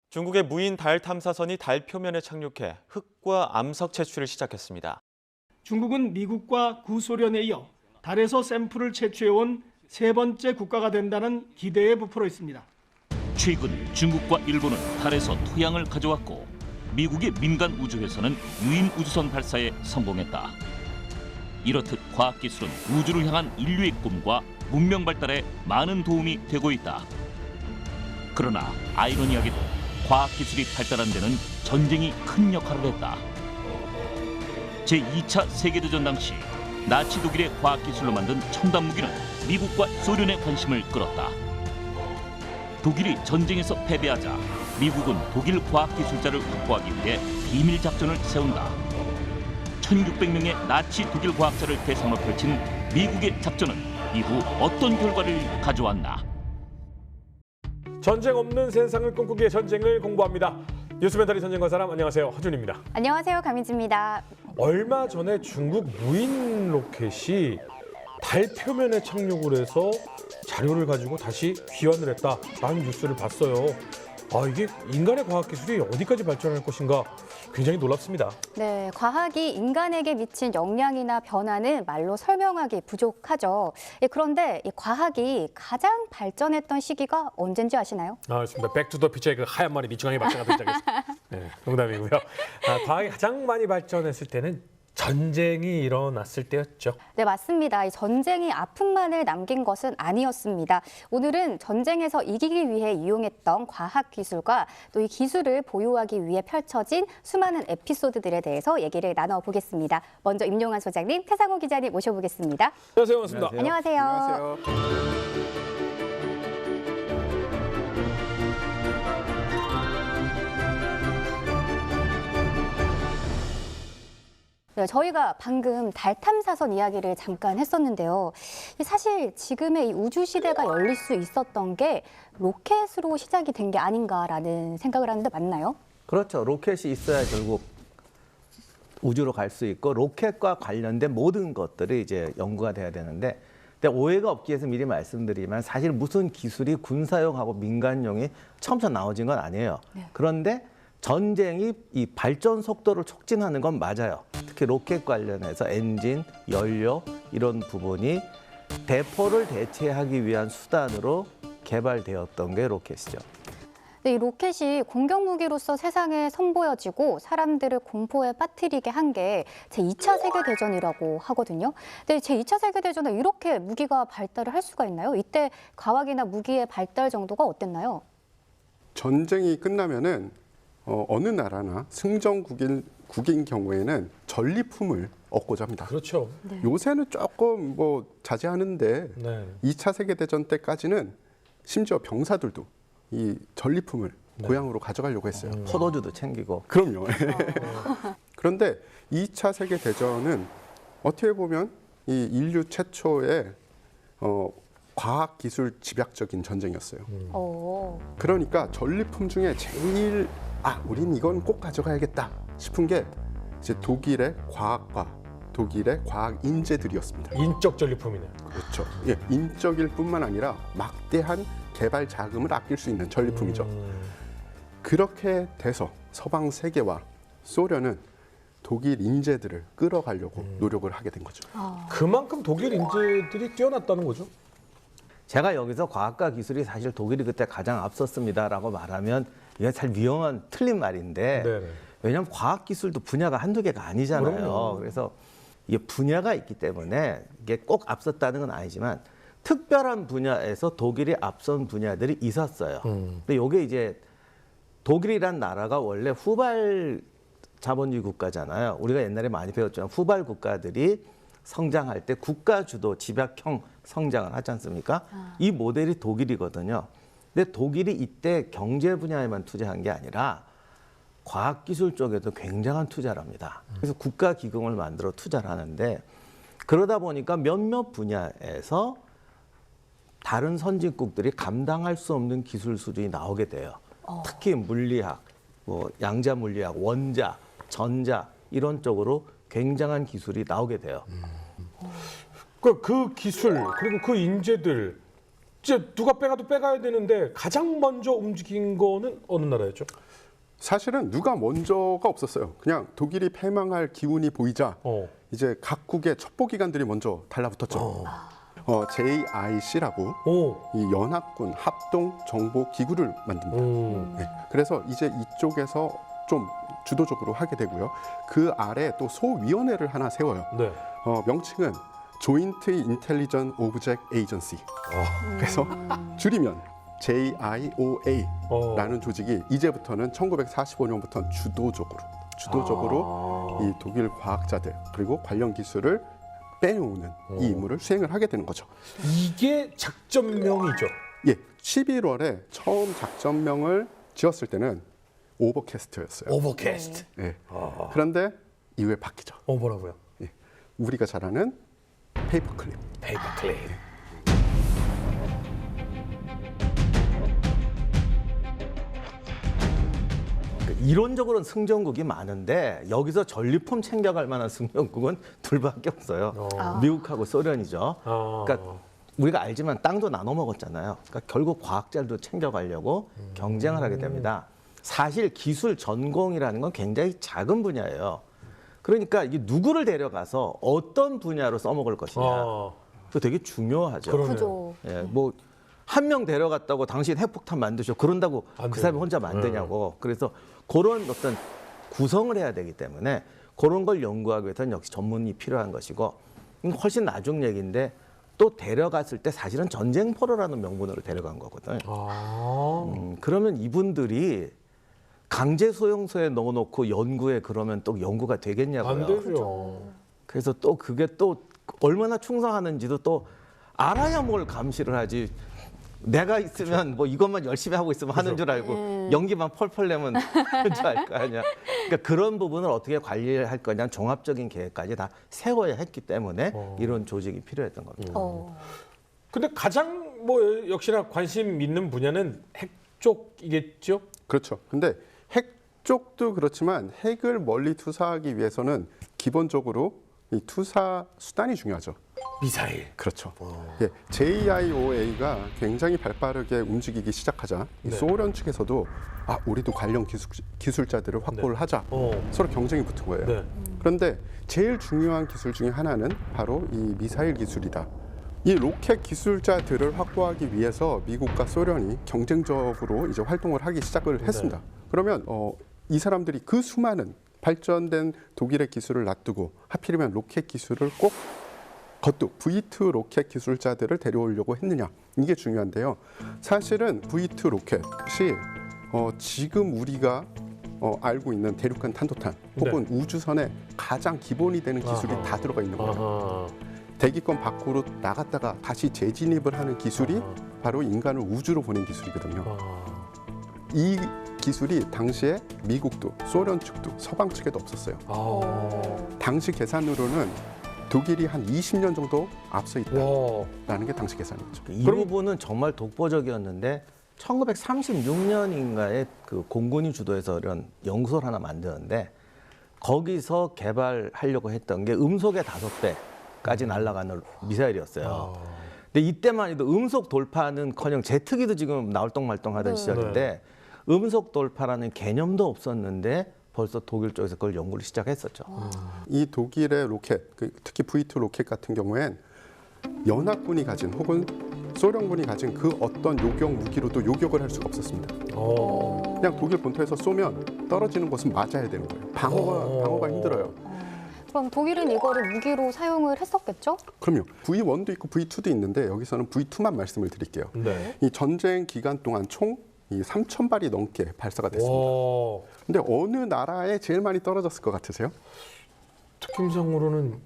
중국의 무인 달 탐사선이 달 표면에 착륙해 흙과 암석 채취를 시작했습니다. 중국은 미국과 구소련에 이어 달에서 샘플을 채취해온 세 번째 국가가 된다는 기대에 부풀어 있습니다. 최근 중국과 일본은 달에서 토양을 가져왔고 미국의 민간 우주회사는 유인 우주선 발사에 성공했다. 이렇듯 과학기술은 우주를 향한 인류의 꿈과 문명 발달에 많은 도움이 되고 있다. 그러나 아이러니하게도 과학기술이 발달한 데는 전쟁이 큰 역할을 했다. 제2차 세계대전 당시 나치 독일의 과학기술로 만든 첨단 무기는 미국과 소련의 관심을 끌었다. 독일이 전쟁에서 패배하자 미국은 독일 과학기술자를 확보하기 위해 비밀 작전을 세운다. 1600명의 나치 독일 과학자를 대상으로 펼친 미국의 작전은 이후 어떤 결과를 가져왔나? 전쟁 없는 세상을 꿈꾸기에 전쟁을 공부합니다. 뉴스멘터리 전쟁과 사람, 안녕하세요. 허준입니다. 안녕하세요. 강민지입니다. 얼마 전에 중국 무인 로켓이 달 표면에 착륙을 해서 자료를 가지고 다시 귀환을 했다라는 뉴스를 봤어요. 이게 인간의 과학기술이 어디까지 발전할 것인가 굉장히 놀랍습니다. 네, 과학이 인간에게 미친 영향이나 변화는 말로 설명하기 부족하죠. 그런데 이 과학이 가장 발전했던 시기가 언젠지 아시나요? 그렇습니다. 백투더피처의 그 하얀 말이 미충하게 발전하기 시작했습니다. 네, 농담이고요. 과학이 가장 많이 발전했을 때는 전쟁이 일어났을 때였죠. 네, 맞습니다. 이 전쟁이 아픔만을 남긴 것은 아니었습니다. 오늘은 전쟁에서 이기기 위해 이용했던 과학기술과 또 이 기술을 보유하기 위해 펼쳐진 수많은 에피소드들에 대해서 얘기를 나눠보겠습니다. 먼저 임용환 소장님, 태상호 기자님 모셔보겠습니다. 안녕하세요. 반갑습니다. 안녕하세요. 안녕하세요. 네, 저희가 방금 달 탐사선 이야기를 잠깐 했었는데요. 사실 지금의 이 우주 시대가 열릴 수 있었던 게 로켓으로 시작이 된 게 아닌가라는 생각을 하는데 맞나요? 그렇죠. 로켓이 있어야 결국 우주로 갈 수 있고 로켓과 관련된 모든 것들이 이제 연구가 돼야 되는데 근데 오해가 없기 위해서 미리 말씀드리면 사실 무슨 기술이 군사용하고 민간용이 처음부터 나오진 건 아니에요. 네. 그런데 전쟁이 이 발전 속도를 촉진하는 건 맞아요. 특히 로켓 관련해서 엔진, 연료 이런 부분이 대포를 대체하기 위한 수단으로 개발되었던 게 로켓이죠. 네, 이 로켓이 공격 무기로서 세상에 선보여지고 사람들을 공포에 빠뜨리게 한 게 제2차 세계대전이라고 하거든요. 근데 제2차 세계대전에 이렇게 무기가 발달을 할 수가 있나요? 이때 과학이나 무기의 발달 정도가 어땠나요? 전쟁이 끝나면은 어느 나라나 승전국인 경우에는 전리품을 얻고자 합니다. 그렇죠. 네. 요새는 조금 자제하는데 네. 2차 세계대전 때까지는 심지어 병사들도 이 전리품을 고향으로 가져가려고 했어요. 포도주도 챙기고. 그럼요. 그런데 2차 세계대전은 어떻게 보면 이 인류 최초의 과학기술 집약적인 전쟁이었어요. 그러니까 전리품 중에 제일 우린 이건 꼭 가져가야겠다 싶은 게 이제 독일의 과학과 독일의 과학 인재들이었습니다. 인적 전리품이네. 그렇죠. 예, 인적일 뿐만 아니라 막대한 개발 자금을 아낄 수 있는 전리품이죠. 그렇게 돼서 서방 세계와 소련은 독일 인재들을 끌어가려고 노력을 하게 된 거죠. 그만큼 독일 인재들이 뛰어났다는 거죠. 제가 여기서 과학과 기술이 사실 독일이 그때 가장 앞섰습니다라고 말하면 이게 잘 위험한 틀린 말인데 네네. 왜냐하면 과학기술도 분야가 한두 개가 아니잖아요. 그럼요. 그래서 이게 분야가 있기 때문에 이게 꼭 앞섰다는 건 아니지만 특별한 분야에서 독일이 앞선 분야들이 있었어요. 근데 이게 이제 독일이란 나라가 원래 후발 자본주의 국가잖아요. 우리가 옛날에 많이 배웠지만 후발 국가들이 성장할 때 국가 주도 집약형 성장을 하지 않습니까? 이 모델이 독일이거든요. 근데 독일이 이때 경제 분야에만 투자한 게 아니라 과학기술 쪽에도 굉장한 투자를 합니다. 그래서 국가 기금을 만들어 투자를 하는데 그러다 보니까 몇몇 분야에서 다른 선진국들이 감당할 수 없는 기술 수준이 나오게 돼요. 특히 물리학, 양자 물리학, 원자, 전자 이런 쪽으로 굉장한 기술이 나오게 돼요. 그 기술 그리고 그 인재들 이제 누가 빼가도 빼가야 되는데 가장 먼저 움직인 거는 어느 나라였죠? 사실은 누가 먼저가 없었어요. 그냥 독일이 패망할 기운이 보이자 이제 각국의 첩보기관들이 먼저 달라붙었죠. JIC라고 이 연합군 합동 정보 기구를 만듭니다. 네. 그래서 이제 이쪽에서 좀 주도적으로 하게 되고요. 그 아래 또 소위원회를 하나 세워요. 네. 명칭은 조인트 인텔리전 오브젝트 에이전시. 그래서 줄이면 JIOA라는 조직이 이제부터는 1945년부터 주도적으로 이 독일 과학자들 그리고 관련 기술을 빼놓는 이 임무를 수행을 하게 되는 거죠. 이게 작전명이죠. 예, 11월에 처음 작전명을 지었을 때는 오버캐스트였어요. 오버캐스트. 예. 그런데 이후에 바뀌죠. 뭐라고요? 예, 우리가 잘 아는 페이퍼클립. 페이퍼클립. 이론적으로는 승전국이 많은데 여기서 전리품 챙겨갈 만한 승전국은 둘밖에 없어요. 미국하고 소련이죠. 그러니까 우리가 알지만 땅도 나눠 먹었잖아요. 그러니까 결국 과학자들도 챙겨가려고 경쟁을 하게 됩니다. 사실 기술 전공이라는 건 굉장히 작은 분야예요. 그러니까 이게 누구를 데려가서 어떤 분야로 써먹을 것이냐. 그거 되게 중요하죠. 그죠. 예, 뭐 한 명 데려갔다고 당신 핵폭탄 만드셔 그런다고 그 사람이 혼자 만드냐고. 그래서 그런 어떤 구성을 해야 되기 때문에 그런 걸 연구하기 위해서는 역시 전문이 필요한 것이고 훨씬 나중 얘기인데 또 데려갔을 때 사실은 전쟁포로라는 명분으로 데려간 거거든. 그러면 이분들이 강제 소용소에 넣어놓고 연구해 그러면 또 연구가 되겠냐고요. 안 되죠. 그래서 또 그게 또 얼마나 충성하는지도 또 알아야 뭘 감시를 하지. 내가 있으면 뭐 이것만 열심히 하고 있으면 하는 줄 알고 연기만 펄펄 내면 하는 줄 알 거 아니야. 그러니까 그런 부분을 어떻게 관리할 거냐 종합적인 계획까지 다 세워야 했기 때문에 이런 조직이 필요했던 겁니다. 근데 가장 뭐 역시나 관심 있는 분야는 핵 쪽이겠죠? 그렇죠. 근데 핵 쪽도 그렇지만 핵을 멀리 투사하기 위해서는 기본적으로 이 투사 수단이 중요하죠. 미사일. 그렇죠. 예, JIOA가 굉장히 발빠르게 움직이기 시작하자 이 소련 측에서도 우리도 관련 기술자들을 확보를 하자. 서로 경쟁이 붙은 거예요. 그런데 제일 중요한 기술 중에 하나는 바로 이 미사일 기술이다. 이 로켓 기술자들을 확보하기 위해서 미국과 소련이 경쟁적으로 이제 활동을 하기 시작을 했습니다. 그러면 이 사람들이 그 수많은 발전된 독일의 기술을 놔두고 하필이면 로켓 기술을 꼭 겉도 V2 로켓 기술자들을 데려오려고 했느냐 이게 중요한데요. 사실은 V2 로켓이 지금 우리가 알고 있는 대륙간 탄도탄 혹은 우주선에 가장 기본이 되는 기술이 다 들어가 있는 거예요. 대기권 밖으로 나갔다가 다시 재진입을 하는 기술이 바로 인간을 우주로 보낸 기술이거든요. 이 기술이 당시에 미국도 소련 측도 서방 측에도 없었어요. 당시 계산으로는 독일이 한 20년 정도 앞서 있다라는 게 당시 계산이었죠. 이 부분은 정말 독보적이었는데 1936년인가에 그 공군이 주도해서 이런 연구소를 하나 만드는데 거기서 개발하려고 했던 게 음속의 5배까지 날아가는 미사일이었어요. 근데 이때만 해도 음속 돌파는커녕 제트기도 지금 나올똥말똥하던 시절인데 음속 돌파라는 개념도 없었는데 벌써 독일 쪽에서 그걸 연구를 시작했었죠. 이 독일의 로켓, 특히 V2 로켓 같은 경우엔 연합군이 가진 혹은 소련군이 가진 그 어떤 요격 무기로도 요격을 할 수가 없었습니다. 그냥 독일 본토에서 쏘면 떨어지는 곳은 맞아야 되는 거예요. 방어가 힘들어요. 그럼 독일은 이거를 무기로 사용을 했었겠죠? 그럼요. V1도 있고 V2도 있는데 여기서는 V2만 말씀을 드릴게요. 이 전쟁 기간 동안 총 3,000발이 넘게 발사가 됐습니다. 근데 어느 나라에 제일 많이 떨어졌을 것 같으세요? 특kim상으로는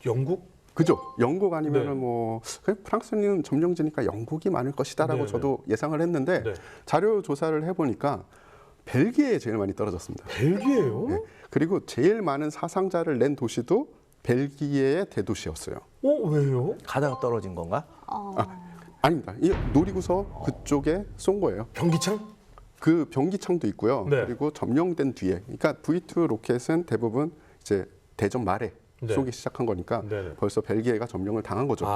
영국? 그죠. 영국 아니면은 뭐 프랑스는 점령지니까 영국이 많을 것이다라고 저도 예상을 했는데 자료 조사를 해보니까 벨기에에 제일 많이 떨어졌습니다. 벨기에요? 네. 그리고 제일 많은 사상자를 낸 도시도 벨기에의 대도시였어요. 왜요? 가다가 떨어진 건가? 아닙니다. 이 놀이구서 그쪽에 쏜 거예요. 변기창? 그 변기창도 있고요. 그리고 점령된 뒤에, 그러니까 V2 로켓은 대부분 이제 대전 말에 쏘기 시작한 거니까 벌써 벨기에가 점령을 당한 거죠.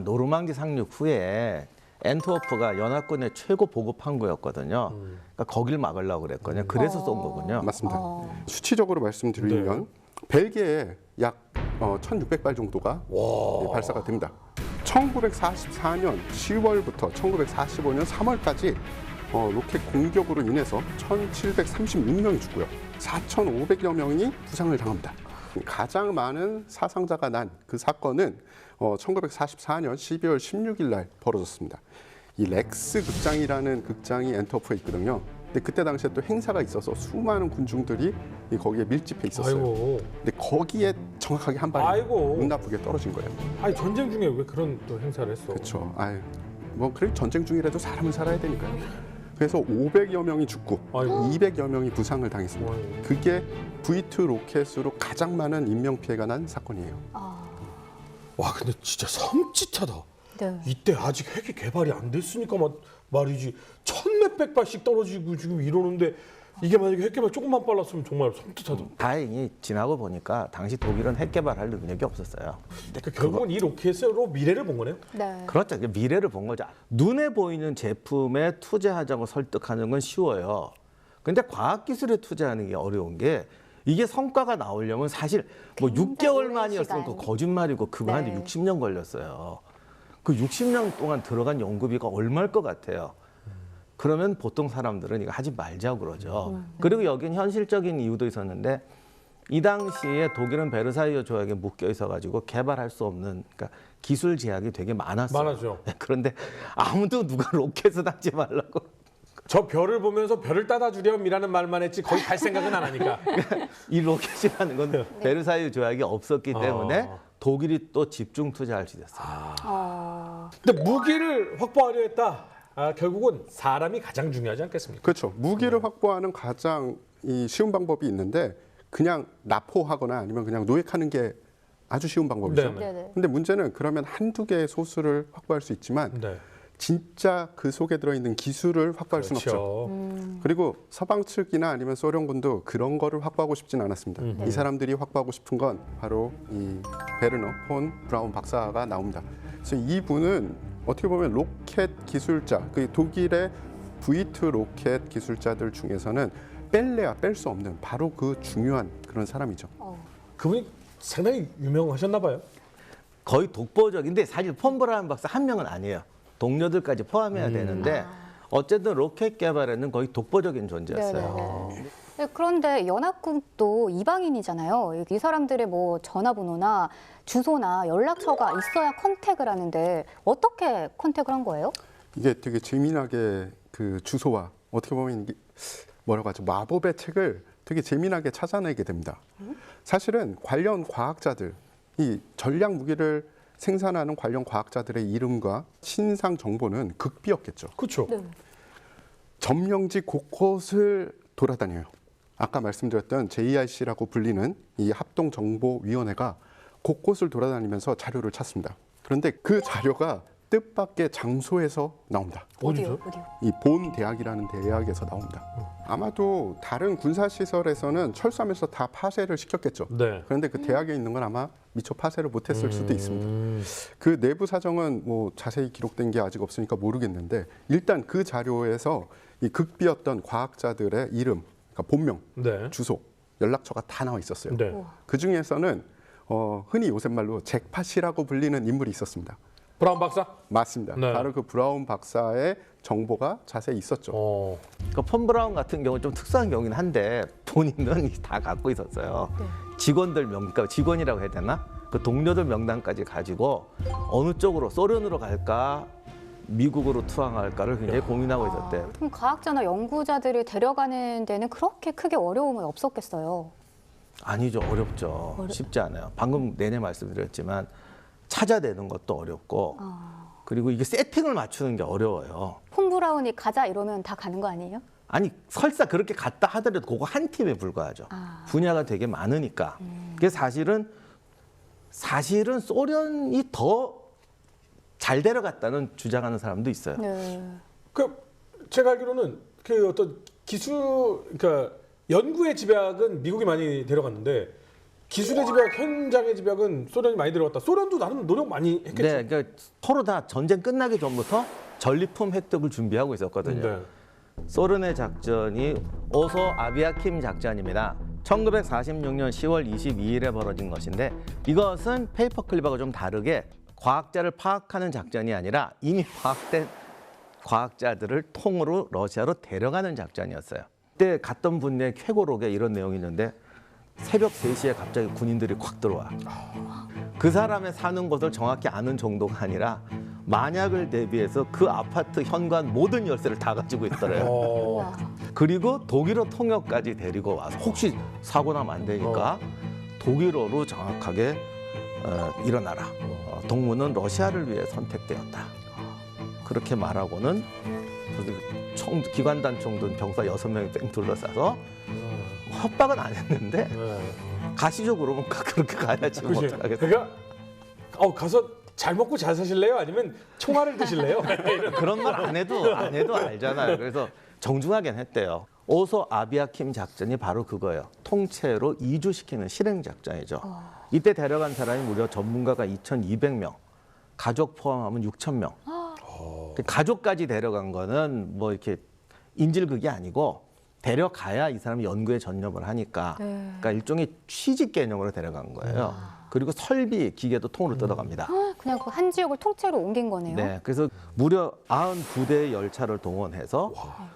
노르망디 상륙 후에 엔트워프가 연합군의 최고 보급 항구였거든요. 그러니까 거길 막으려고 그랬거든요. 그래서 쏜 거군요. 맞습니다. 수치적으로 말씀드리면 벨기에에 약 1,600발 정도가 발사가 됩니다. 1944년 10월부터 1945년 3월까지 로켓 공격으로 인해서 1,736명이 죽고요. 4,500여 명이 부상을 당합니다. 가장 많은 사상자가 난 그 사건은 1944년 12월 16일 날 벌어졌습니다. 이 렉스 극장이라는 극장이 엔트워프에 있거든요. 근데 그때 당시에 또 행사가 있어서 수많은 군중들이 거기에 밀집해 있었어요. 아이고. 근데 거기에 정확하게 한 발이 아이고. 운 나쁘게 떨어진 거예요. 아니 전쟁 중에 왜 그런 또 행사를 했어? 그렇죠. 뭐 그래 전쟁 중이라도 사람은 살아야 되니까요. 그래서 500여 명이 죽고 아이고. 200여 명이 부상을 당했습니다. 아이고. 그게 V2 로켓으로 가장 많은 인명 피해가 난 사건이에요. 와 근데 진짜 섬찟하다. 네. 이때 아직 핵이 개발이 안 됐으니까 말이지 1,몇백 발씩 떨어지고 지금 이러는데 이게 만약에 핵 개발 조금만 빨랐으면 정말 섬찟하다. 다행히 지나고 보니까 당시 독일은 핵 개발할 능력이 없었어요. 그러니까 결국은 이 로켓으로 미래를 본 거네요. 네. 그렇죠. 미래를 본 거죠. 눈에 보이는 제품에 투자하자고 설득하는 건 쉬워요. 근데 과학기술에 투자하는 게 어려운 게 이게 성과가 나오려면 사실 뭐 굉장히 6개월 오랜 만이었으면 그 시간. 거짓말이고 그거 하는데 네. 60년 걸렸어요. 그 60년 동안 들어간 연구비가 얼마일 것 같아요. 그러면 보통 사람들은 이거 하지 말자고 그러죠. 그리고 여긴 현실적인 이유도 있었는데 이 당시에 독일은 베르사유 조약에 묶여 있어가지고 개발할 수 없는 그러니까 기술 제약이 되게 많았어요. 많았죠. 그런데 아무도 누가 로켓을 하지 말라고. 저 별을 보면서 별을 따다 주렴이라는 말만 했지 거의 갈 생각은 안 하니까. 이 로켓이라는 건 베르사유 조약이 없었기 때문에 독일이 또 집중 투자할 수 있었어요. 근데 무기를 확보하려 했다. 결국은 사람이 가장 중요하지 않겠습니까? 그렇죠. 무기를 확보하는 가장 쉬운 방법이 있는데 그냥 납포하거나 아니면 그냥 노획하는 게 아주 쉬운 방법이죠. 네. 네네. 근데 문제는 그러면 한두 개의 소수를 확보할 수 있지만 네. 진짜 그 속에 들어있는 기술을 확보할 수는 없죠. 그리고 서방 측이나 아니면 소련군도 그런 거를 확보하고 싶진 않았습니다. 이 사람들이 확보하고 싶은 건 바로 이 베르너 폰 브라운 박사가 나옵니다. 그래서 이분은 어떻게 보면 로켓 기술자, 그 독일의 V2 로켓 기술자들 중에서는 뺄래야 뺄 수 없는 바로 그 중요한 그런 사람이죠. 그분이 상당히 유명하셨나 봐요. 거의 독보적인데 사실 폰 브라운 박사 한 명은 아니에요. 동료들까지 포함해야 되는데 어쨌든 로켓 개발에는 거의 독보적인 존재였어요. 네네네. 네, 그런데 연합국도 이방인이잖아요. 이 사람들의 뭐 전화번호나 주소나 연락처가 있어야 컨택을 하는데 어떻게 컨택을 한 거예요? 이게 되게 재미나게 그 주소와 어떻게 보면 이게 뭐라고 하죠? 마법의 책을 되게 재미나게 찾아내게 됩니다. 사실은 관련 과학자들, 이 전략 무기를 생산하는 관련 과학자들의 이름과 신상 정보는 극비였겠죠. 그렇죠. 네. 점령지 곳곳을 돌아다녀요. 아까 말씀드렸던 JIC라고 불리는 이 합동정보위원회가 곳곳을 돌아다니면서 자료를 찾습니다. 그런데 그 자료가 뜻밖의 장소에서 나옵니다. 어디요? 이 본 대학이라는 대학에서 나옵니다. 아마도 다른 군사 시설에서는 철수하면서 다 파쇄를 시켰겠죠. 네. 그런데 그 대학에 있는 건 아마 미처 파쇄를 못했을 수도 있습니다. 그 내부 사정은 뭐 자세히 기록된 게 아직 없으니까 모르겠는데 일단 그 자료에서 이 극비였던 과학자들의 이름, 그러니까 본명, 네. 주소, 연락처가 다 나와 있었어요. 네. 그 중에서는 흔히 요새 말로 잭팟이라고 불리는 인물이 있었습니다. 브라운 박사? 맞습니다. 네. 바로 그 브라운 박사의 정보가 자세히 있었죠. 그러니까 폰 브라운 같은 경우는 좀 특수한 경우긴 한데 본인은 다 갖고 있었어요. 직원들 그러니까 직원이라고 해야 되나? 그 동료들 명단까지 가지고 어느 쪽으로 소련으로 갈까? 미국으로 투항할까를 굉장히 고민하고 있었대요. 그럼 과학자나 연구자들을 데려가는 데는 그렇게 크게 어려움은 없었겠어요. 아니죠. 어렵죠. 쉽지 않아요. 방금 내내 말씀드렸지만 찾아내는 것도 어렵고 그리고 이게 세팅을 맞추는 게 어려워요. 폰 브라운이 가자 이러면 다 가는 거 아니에요? 아니 설사 그렇게 갔다 하더라도 그거 한 팀에 불과하죠. 분야가 되게 많으니까. 그게 사실은 소련이 더 잘 데려갔다는 주장하는 사람도 있어요. 네. 그 제가 알기로는 그 어떤 기술, 그러니까 연구의 집약은 미국이 많이 데려갔는데 기술의 집약, 현장의 집약은 소련이 많이 데려갔다. 소련도 나름 노력 많이 했겠죠. 네, 그러니까 서로 다 전쟁 끝나기 전부터 전리품 획득을 준비하고 있었거든요. 네. 소련의 작전이 오소 아비아킴 작전입니다. 1946년 10월 22일에 벌어진 것인데 이것은 페이퍼클립하고 좀 다르게 과학자를 파악하는 작전이 아니라 이미 파악된 과학자들을 통으로 러시아로 데려가는 작전이었어요. 그때 갔던 분의 회고록에 이런 내용이 있는데 새벽 3시에 갑자기 군인들이 콱 들어와. 그 사람의 사는 곳을 정확히 아는 정도가 아니라 만약을 대비해서 그 아파트 현관 모든 열쇠를 다 가지고 있더래요. 우와. 그리고 독일어 통역까지 데리고 와서 혹시 사고 나면 안 되니까 독일어로 정확하게 일어나라. 동무는 러시아를 위해 선택되었다. 그렇게 말하고는 기관단총 든 병사 6명이 뺑 둘러싸서 협박은 안 했는데 네. 가시죠 그러면 그렇게 가야지 뭐 그치? 어떡하겠어. 그러니까 가서 잘 먹고 잘 사실래요? 아니면 총알을 드실래요? 그런 말 안 해도 알잖아요. 그래서 정중하게는 했대요. 오소 아비아킴 작전이 바로 그거예요. 통째로 이주시키는 실행 작전이죠. 이때 데려간 사람이 무려 전문가가 2,200명, 가족 포함하면 6,000명. 가족까지 데려간 거는 뭐 이렇게 인질극이 아니고 데려가야 이 사람이 연구에 전념을 하니까 그러니까 일종의 취직 개념으로 데려간 거예요. 그리고 설비, 기계도 통으로 뜯어갑니다. 그냥 그 한 지역을 통째로 옮긴 거네요. 네, 그래서 무려 92대의 열차를 동원해서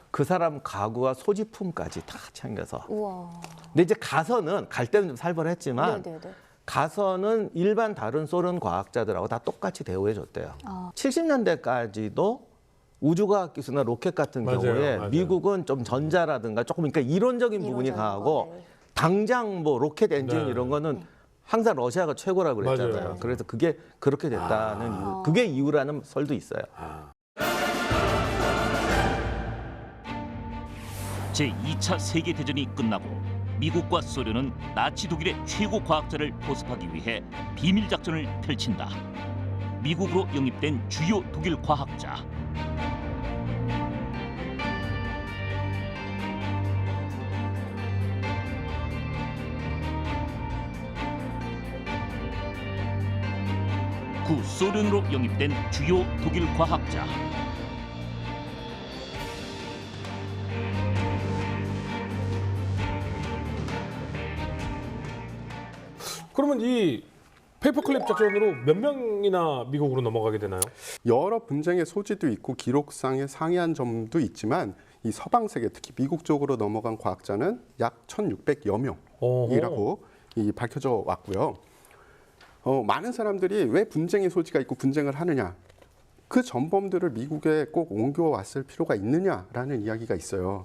그 사람 가구와 소지품까지 다 챙겨서. 우와. 근데 이제 가서는 갈 때는 좀 살벌했지만 네네네. 가서는 일반 다른 소련 과학자들하고 다 똑같이 대우해 줬대요. 70년대까지도 우주과학 기술이나 로켓 같은 맞아요, 경우에 맞아요. 미국은 좀 전자라든가 조금 그러니까 이론적인 부분이 이론적인 강하고 거, 네. 당장 뭐 로켓 엔진 네. 이런 거는 항상 러시아가 최고라고 그랬잖아요. 맞아요. 그래서 그게 그렇게 됐다는 이유, 그게 이유라는 설도 있어요. 제2차 세계대전이 끝나고 미국과 소련은 나치 독일의 최고 과학자를 포섭하기 위해 비밀 작전을 펼친다. 미국으로 영입된 주요 독일 과학자. 구소련으로 영입된 주요 독일 과학자. 그러면 이 페이퍼클립 작전으로 몇 명이나 미국으로 넘어가게 되나요? 여러 분쟁의 소지도 있고 기록상의 상이한 점도 있지만 이 서방 세계 특히 미국 쪽으로 넘어간 과학자는 약 1,600여 명이라고 밝혀져 왔고요. 많은 사람들이 왜 분쟁의 소지가 있고 분쟁을 하느냐, 그 전범들을 미국에 꼭 옮겨왔을 필요가 있느냐라는 이야기가 있어요.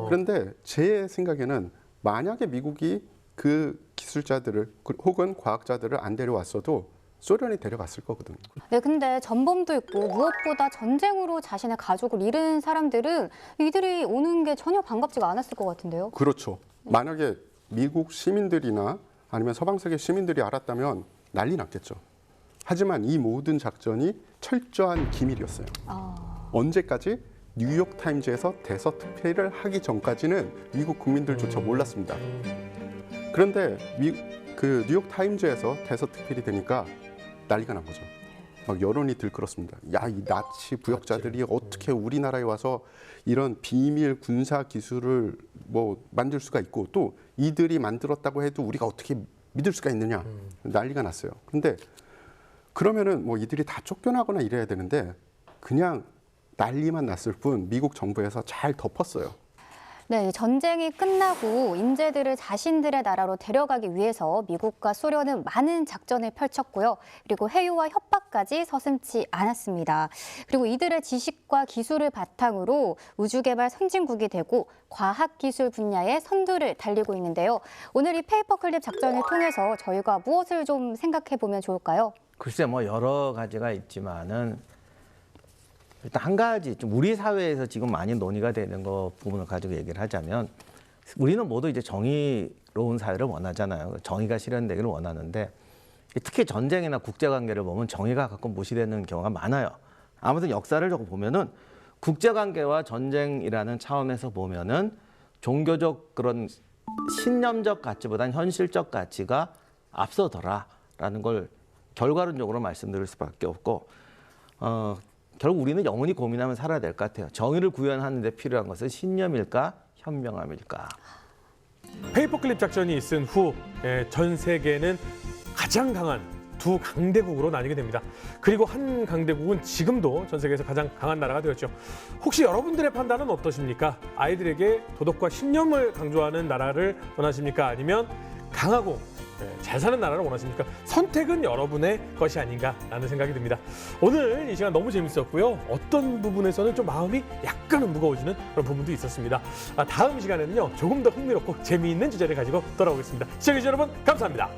그런데 제 생각에는 만약에 미국이 그 기술자들을 혹은 과학자들을 안 데려왔어도 소련이 데려갔을 거거든요. 네, 근데 전범도 있고 무엇보다 전쟁으로 자신의 가족을 잃은 사람들은 이들이 오는 게 전혀 반갑지가 않았을 것 같은데요. 그렇죠. 만약에 미국 시민들이나 아니면 서방 세계 시민들이 알았다면 난리 났겠죠. 하지만 이 모든 작전이 철저한 기밀이었어요. 언제까지? 뉴욕 타임즈에서 대서특필을 하기 전까지는 미국 국민들조차 몰랐습니다. 그런데 그 뉴욕 타임즈에서 대서특필이 되니까 난리가 난 거죠. 막 여론이 들끓었습니다. 야, 이 나치 부역자들이 어떻게 우리나라에 와서 이런 비밀 군사 기술을 뭐 만들 수가 있고 또 이들이 만들었다고 해도 우리가 어떻게 믿을 수가 있느냐, 난리가 났어요. 근데 그러면은 뭐 이들이 다 쫓겨나거나 이래야 되는데 그냥 난리만 났을 뿐 미국 정부에서 잘 덮었어요. 네, 전쟁이 끝나고 인재들을 자신들의 나라로 데려가기 위해서 미국과 소련은 많은 작전을 펼쳤고요. 그리고 회유와 협박까지 서슴지 않았습니다. 그리고 이들의 지식과 기술을 바탕으로 우주개발 선진국이 되고 과학기술 분야의 선두를 달리고 있는데요. 오늘 이 페이퍼클립 작전을 통해서 저희가 무엇을 좀 생각해 보면 좋을까요? 글쎄 뭐 여러 가지가 있지만은 일단 한 가지 좀 우리 사회에서 지금 많이 논의가 되는 거 부분을 가지고 얘기를 하자면 우리는 모두 이제 정의로운 사회를 원하잖아요. 정의가 실현되기를 원하는데 특히 전쟁이나 국제관계를 보면 정의가 가끔 무시되는 경우가 많아요. 아무튼 역사를 조금 보면은 국제관계와 전쟁이라는 차원에서 보면은 종교적 그런 신념적 가치보다는 현실적 가치가 앞서더라라는 걸 결과론적으로 말씀드릴 수밖에 없고 결국 우리는 영원히 고민하면 살아야 될 것 같아요. 정의를 구현하는 데 필요한 것은 신념일까, 현명함일까? 페이퍼클립 작전이 있은 후 전 세계는 가장 강한 두 강대국으로 나뉘게 됩니다. 그리고 한 강대국은 지금도 전 세계에서 가장 강한 나라가 되었죠. 혹시 여러분들의 판단은 어떠십니까? 아이들에게 도덕과 신념을 강조하는 나라를 원하십니까? 아니면 강하고 잘 사는 나라를 원하십니까? 선택은 여러분의 것이 아닌가라는 생각이 듭니다. 오늘 이 시간 너무 재밌었고요. 어떤 부분에서는 좀 마음이 약간은 무거워지는 그런 부분도 있었습니다. 다음 시간에는요, 조금 더 흥미롭고 재미있는 주제를 가지고 돌아오겠습니다. 시청해주신 여러분 감사합니다.